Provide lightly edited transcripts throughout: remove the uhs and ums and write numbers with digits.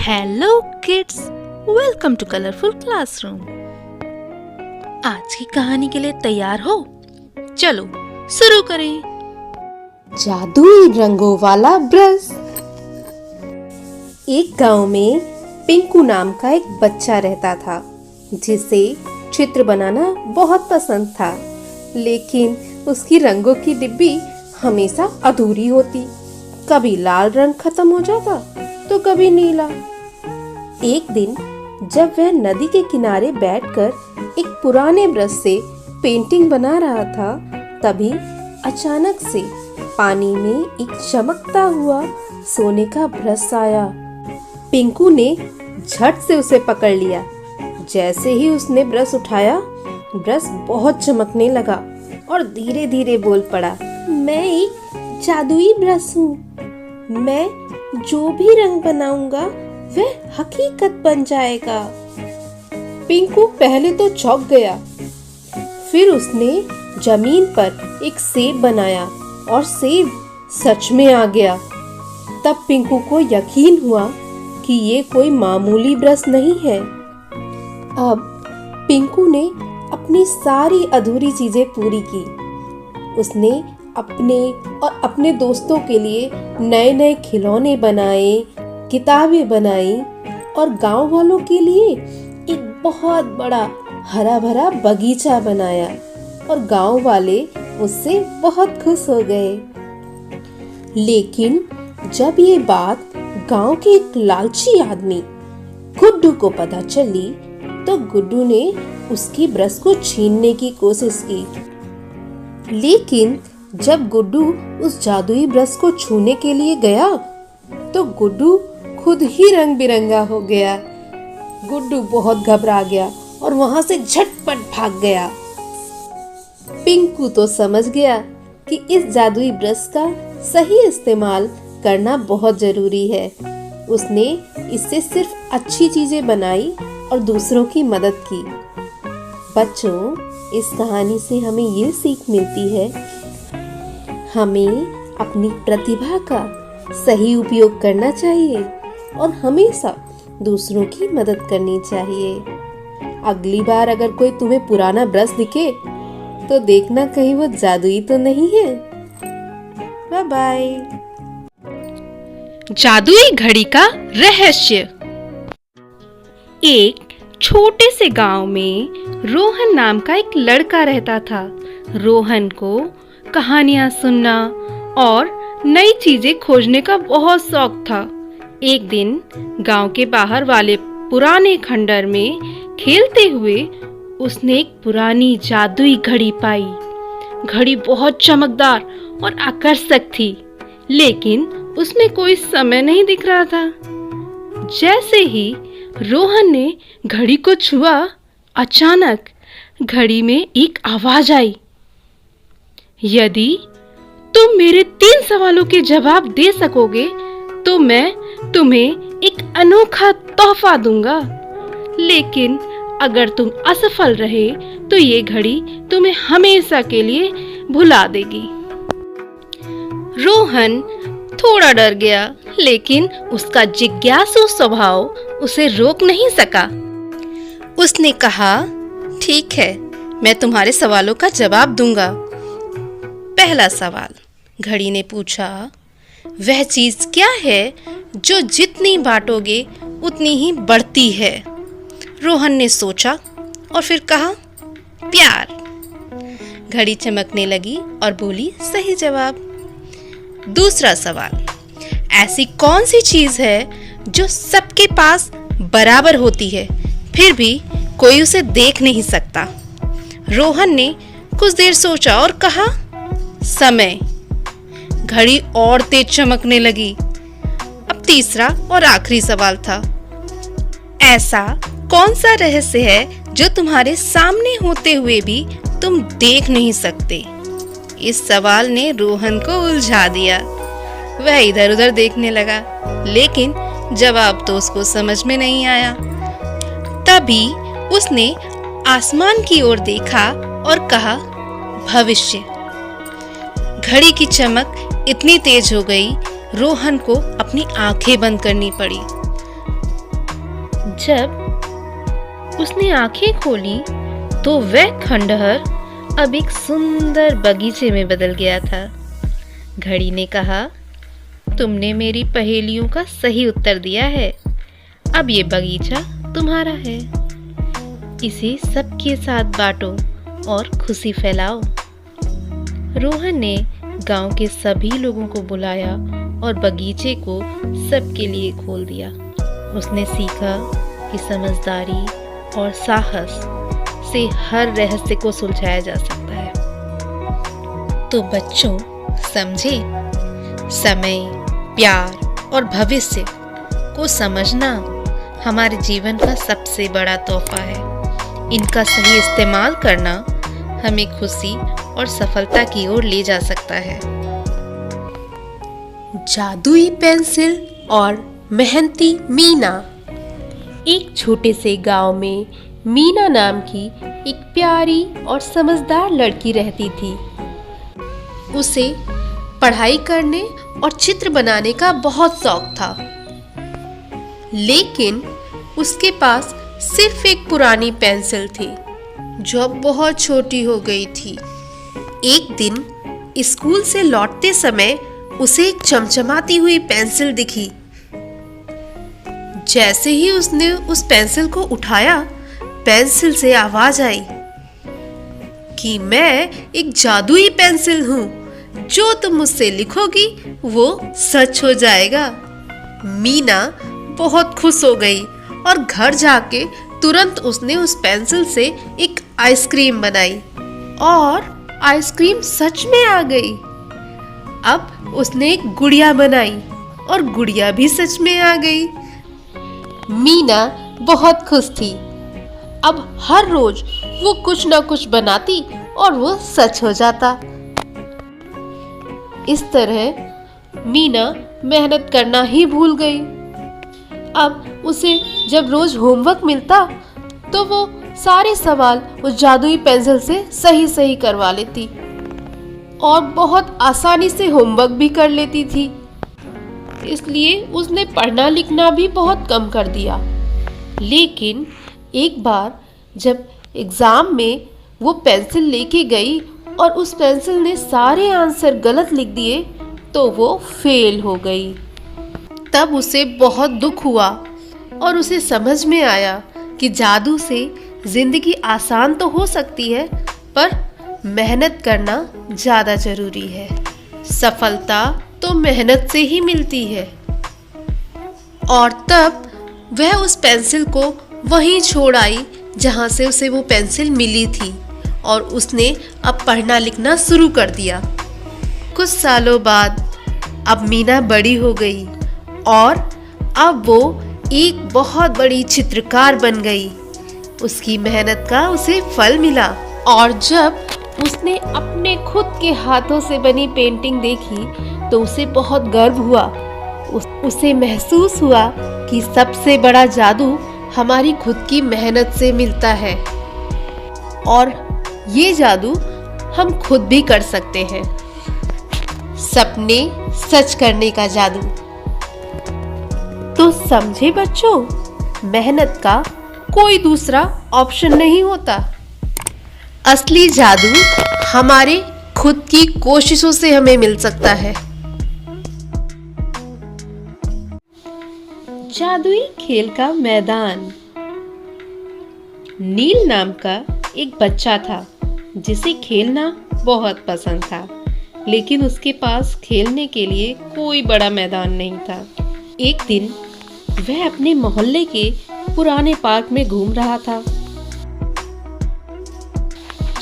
Hello kids, welcome to colourful classroom. आज की कहानी के लिए तैयार हो? चलो शुरू करें। जादुई रंगों वाला ब्रश। एक गांव में पिंकू नाम का एक बच्चा रहता था जिसे चित्र बनाना बहुत पसंद था, लेकिन उसकी रंगों की डिब्बी हमेशा अधूरी होती। कभी लाल रंग खत्म हो जाता तो कभी नीला। एक दिन जब वह नदी के किनारे बैठकर एक पुराने ब्रश से पेंटिंग बना रहा था, तभी अचानक से पानी में एक चमकता हुआ सोने का ब्रश आया। पिंकू ने झट से उसे पकड़ लिया। जैसे ही उसने ब्रश उठाया, ब्रश बहुत चमकने लगा और धीरे धीरे बोल पड़ा, मैं एक जादुई ब्रश हूँ। मैं जो भी रंग बनाऊंगा वह हकीकत बन जाएगा। पिंकू पहले तो चौंक गया, फिर उसने जमीन पर एक सेब बनाया और सेब सच में आ गया। तब पिंकू को यकीन हुआ कि ये कोई मामूली ब्रश नहीं है। अब पिंकू ने अपनी सारी अधूरी चीजें पूरी की। उसने अपने और अपने दोस्तों के लिए नए नए खिलौने बनाए, किताबें बनाई और गांव वालों के लिए एक बहुत बड़ा हरा भरा बगीचा बनाया और गांव वाले उससे बहुत खुश हो गए। लेकिन जब ये बात गांव के एक लालची आदमी गुड्डू को पता चली, तो गुड्डू ने उसकी ब्रश को छीनने की कोशिश की। लेकिन जब गुड्डू उस जादुई ब्रश को छूने के लिए गया, तो गुड्डू खुद ही रंग बिरंगा हो गया। गुड्डू बहुत घबरा गया और वहां से झटपट भाग गया। पिंकू तो समझ गया कि इस जादुई ब्रश का सही इस्तेमाल करना बहुत जरूरी है। उसने इससे सिर्फ अच्छी चीजें बनाई और दूसरों की मदद की। बच्चों, इस कहानी से हमें ये सीख मिलती है, हमें अपनी प्रतिभा का सही उपयोग करना चाहिए और हमेशा दूसरों की मदद करनी चाहिए। अगली बार अगर कोई तुम्हें पुराना ब्रश दिखे, तो देखना कहीं वो जादुई तो नहीं है। Bye bye. जादुई घड़ी का रहस्य। एक छोटे से गांव में रोहन नाम का एक लड़का रहता था। रोहन को कहानियां सुनना और नई चीजें खोजने का बहुत शौक था। एक दिन गांव के बाहर वाले पुराने खंडर में खेलते हुए उसने एक पुरानी जादुई घड़ी पाई। घड़ी बहुत चमकदार और आकर्षक थी, लेकिन उसमें कोई समय नहीं दिख रहा था। जैसे ही रोहन ने घड़ी को छुआ, अचानक घड़ी में एक आवाज आई, यदि तुम मेरे 3 सवालों के जवाब दे सकोगे तो मैं तुम्हें एक अनोखा तोहफा दूंगा, लेकिन अगर तुम असफल रहे तो ये घड़ी तुम्हें हमेशा के लिए भुला देगी। रोहन थोड़ा डर गया, लेकिन उसका जिज्ञासु स्वभाव उसे रोक नहीं सका। उसने कहा, ठीक है, मैं तुम्हारे सवालों का जवाब दूंगा। पहला सवाल, घड़ी ने पूछा, वह चीज क्या है जो जितनी बांटोगे उतनी ही बढ़ती है? रोहन ने सोचा और फिर कहा, प्यार। घड़ी चमकने लगी और बोली, सही जवाब। दूसरा सवाल, ऐसी कौन सी चीज है जो सबके पास बराबर होती है, फिर भी कोई उसे देख नहीं सकता? रोहन ने कुछ देर सोचा और कहा, समय। घड़ी और तेज चमकने लगी। अब तीसरा और आखिरी सवाल था, ऐसा कौन सा रहस्य है जो तुम्हारे सामने होते हुए भी तुम देख नहीं सकते? इस सवाल ने रोहन को उलझा दिया। वह इधर उधर देखने लगा, लेकिन जवाब तो उसको समझ में नहीं आया। तभी उसने आसमान की ओर देखा और कहा, भविष्य। घड़ी की चमक इतनी तेज हो गई, रोहन को अपनी आंखें बंद करनी पड़ी। जब उसने आंखें खोली तो वह खंडहर अब एक सुंदर बगीचे में बदल गया था। घड़ी ने कहा, तुमने मेरी पहेलियों का सही उत्तर दिया है। अब ये बगीचा तुम्हारा है। इसे सबके साथ बांटो और खुशी फैलाओ। रोहन ने गांव के सभी लोगों को बुलाया और बगीचे को सबके लिए खोल दिया। उसने सीखा कि समझदारी और साहस से हर रहस्य को सुलझाया जा सकता है। तो बच्चों, समझे, समय, प्यार और भविष्य को समझना हमारे जीवन का सबसे बड़ा तोहफा है। इनका सही इस्तेमाल करना हमें खुशी और सफलता की ओर ले जा सकता है। जादुई पेंसिल और मेहनती मीना। एक छोटे से गांव में मीना नाम की एक प्यारी और समझदार लड़की रहती थी। उसे पढ़ाई करने और चित्र बनाने का बहुत शौक था, लेकिन उसके पास सिर्फ एक पुरानी पेंसिल थी जो अब बहुत छोटी हो गई थी। एक दिन स्कूल से लौटते समय उसे एक चमचमाती हुई पेंसिल दिखी। जैसे ही उसने उस पेंसिल को उठाया, पेंसिल से आवाज आई कि मैं एक जादुई पेंसिल हूं, जो तुम मुझसे लिखोगी वो सच हो जाएगा। मीना बहुत खुश हो गई और घर जाके तुरंत उसने उस पेंसिल से एक आइसक्रीम बनाई और आइसक्रीम सच में आ गई। अब उसने एक गुड़िया बनाई और गुड़िया भी सच में आ गई। मीना बहुत खुश थी। अब हर रोज वो कुछ ना कुछ बनाती और वो सच हो जाता। इस तरह मीना मेहनत करना ही भूल गई। अब उसे जब रोज होमवर्क मिलता तो वो सारे सवाल उस जादुई पेंसिल से सही सही करवा लेती और बहुत आसानी से होमवर्क भी कर लेती थी। इसलिए उसने पढ़ना लिखना भी बहुत कम कर दिया। लेकिन एक बार जब एग्जाम में वो पेंसिल लेके गई और उस पेंसिल ने सारे आंसर गलत लिख दिए तो वो फेल हो गई। तब उसे बहुत दुख हुआ और उसे समझ में आया कि जादू से जिंदगी आसान तो हो सकती है, पर मेहनत करना ज़्यादा जरूरी है। सफलता तो मेहनत से ही मिलती है। और तब वह उस पेंसिल को वहीं छोड़ आई जहाँ से उसे वो पेंसिल मिली थी और उसने अब पढ़ना लिखना शुरू कर दिया। कुछ सालों बाद अब मीना बड़ी हो गई और अब वो एक बहुत बड़ी चित्रकार बन गई। उसकी मेहनत का उसे फल मिला और जब उसने अपने खुद के हाथों से बनी पेंटिंग देखी तो उसे बहुत गर्व हुआ। उसे महसूस हुआ कि सबसे बड़ा जादू हमारी खुद की मेहनत से मिलता है और ये जादू हम खुद भी कर सकते हैं। सपने सच करने का जादू। तो समझे बच्चों, मेहनत का कोई दूसरा ऑप्शन नहीं होता। असली जादू हमारे खुद की कोशिशों से हमें मिल सकता है। जादुई खेल का मैदान। नील नाम का एक बच्चा था जिसे खेलना बहुत पसंद था, लेकिन उसके पास खेलने के लिए कोई बड़ा मैदान नहीं था। एक दिन वह अपने मोहल्ले के पुराने पार्क में घूम रहा था,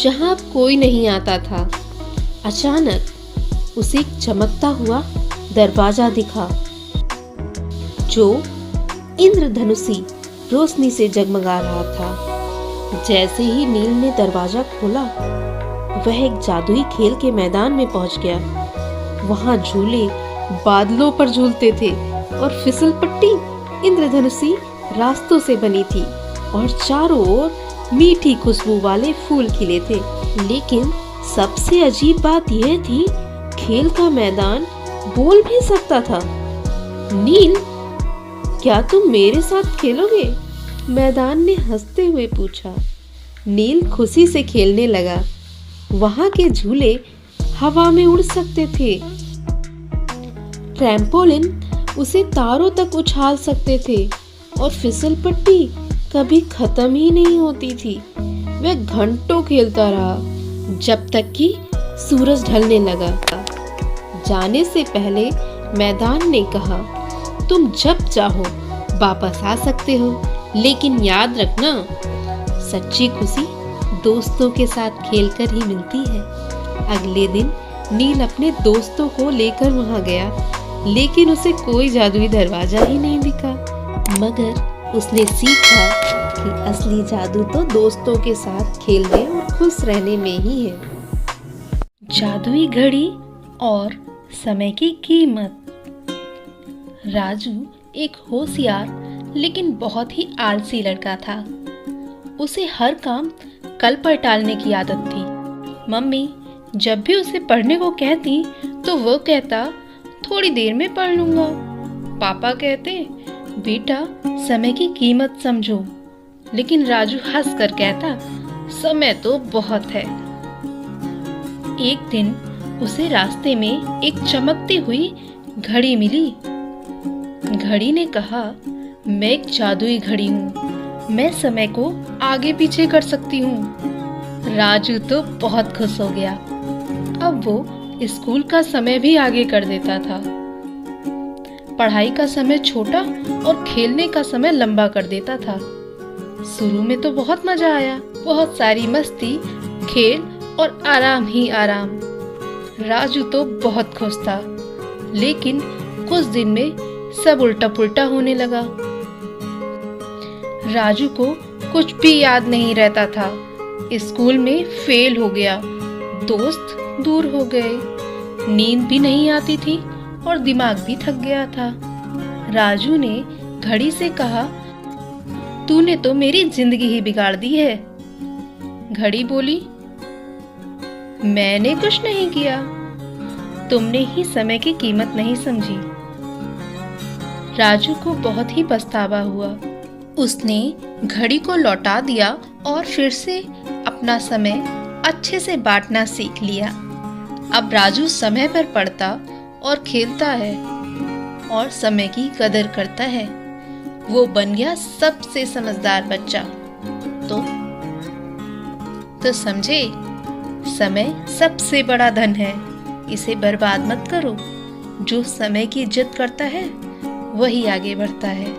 जहां अब कोई नहीं आता था। अचानक उसे एक चमकता हुआ दरवाजा दिखा जो इंद्रधनुषी रोशनी से जगमगा रहा था। जैसे ही नील ने दरवाजा खोला, वह एक जादुई खेल के मैदान में पहुंच गया। वहां झूले बादलों पर झूलते थे और फिसल पट्टी इंद्रधनुषी रास्तों से बनी थी और चारों ओर मीठी खुशबू वाले फूल खिले थे। लेकिन सबसे अजीब बात यह थी, खेल का मैदान बोल भी सकता था। नील, क्या तुम मेरे साथ खेलोगे? मैदान ने हंसते हुए पूछा। नील खुशी से खेलने लगा। वहां के झूले हवा में उड़ सकते थे। ट्रैम्पोलिन उसे तारों तक उछाल सकते थे और फिसल पट्टी कभी खत्म ही नहीं होती थी। वह घंटों खेलता रहा जब तक कि सूरज ढलने लगा। जाने से पहले मैदान ने कहा, तुम जब चाहो वापस आ सकते हो, लेकिन याद रखना, सच्ची खुशी दोस्तों के साथ खेलकर ही मिलती है। अगले दिन नील अपने दोस्तों को लेकर वहां गया, लेकिन उसे कोई जादुई दरवाजा ही नहीं दिखा। मगर उसने सीखा कि असली जादू तो दोस्तों के साथ खेलने और खुश रहने में ही है। जादुई घड़ी और समय की कीमत। राजू एक होशियार लेकिन बहुत ही आलसी लड़का था। उसे हर काम कल पर टालने की आदत थी। मम्मी जब भी उसे पढ़ने को कहती तो वो कहता, थोड़ी देर में पढ़ लूंगा। पापा कहते, बेटा समय की कीमत समझो। लेकिन राजू हंस कर कहता, समय तो बहुत है। एक दिन उसे रास्ते में एक चमकती हुई घड़ी मिली। घड़ी ने कहा, मैं एक जादुई घड़ी हूँ, मैं समय को आगे पीछे कर सकती हूँ। राजू तो बहुत खुश हो गया। अब वो स्कूल का समय भी आगे कर देता था। पढ़ाई का समय छोटा और खेलने का समय लंबा कर देता था। शुरू में तो बहुत मजा आया, बहुत सारी मस्ती, खेल और आराम ही आराम। राजू तो बहुत खुश था, लेकिन कुछ दिन में सब उल्टा पुल्टा होने लगा। राजू को कुछ भी याद नहीं रहता था। स्कूल में फेल हो गया, दोस्त दूर हो गए, नींद भी नहीं आती थी और दिमाग भी थक गया था। राजू ने घड़ी से कहा, तूने तो मेरी जिंदगी ही बिगाड़ दी है। घड़ी बोली, मैंने कुछ नहीं किया, तुमने ही समय की कीमत नहीं समझी। राजू को बहुत ही पछतावा हुआ। उसने घड़ी को लौटा दिया और फिर से अपना समय अच्छे से बांटना सीख लिया। अब राजू समय पर पढ़ता और खेलता है और समय की कदर करता है। वो बन गया सबसे समझदार बच्चा। तो समझे, समय सबसे बड़ा धन है, इसे बर्बाद मत करो। जो समय की इज्जत करता है वही आगे बढ़ता है।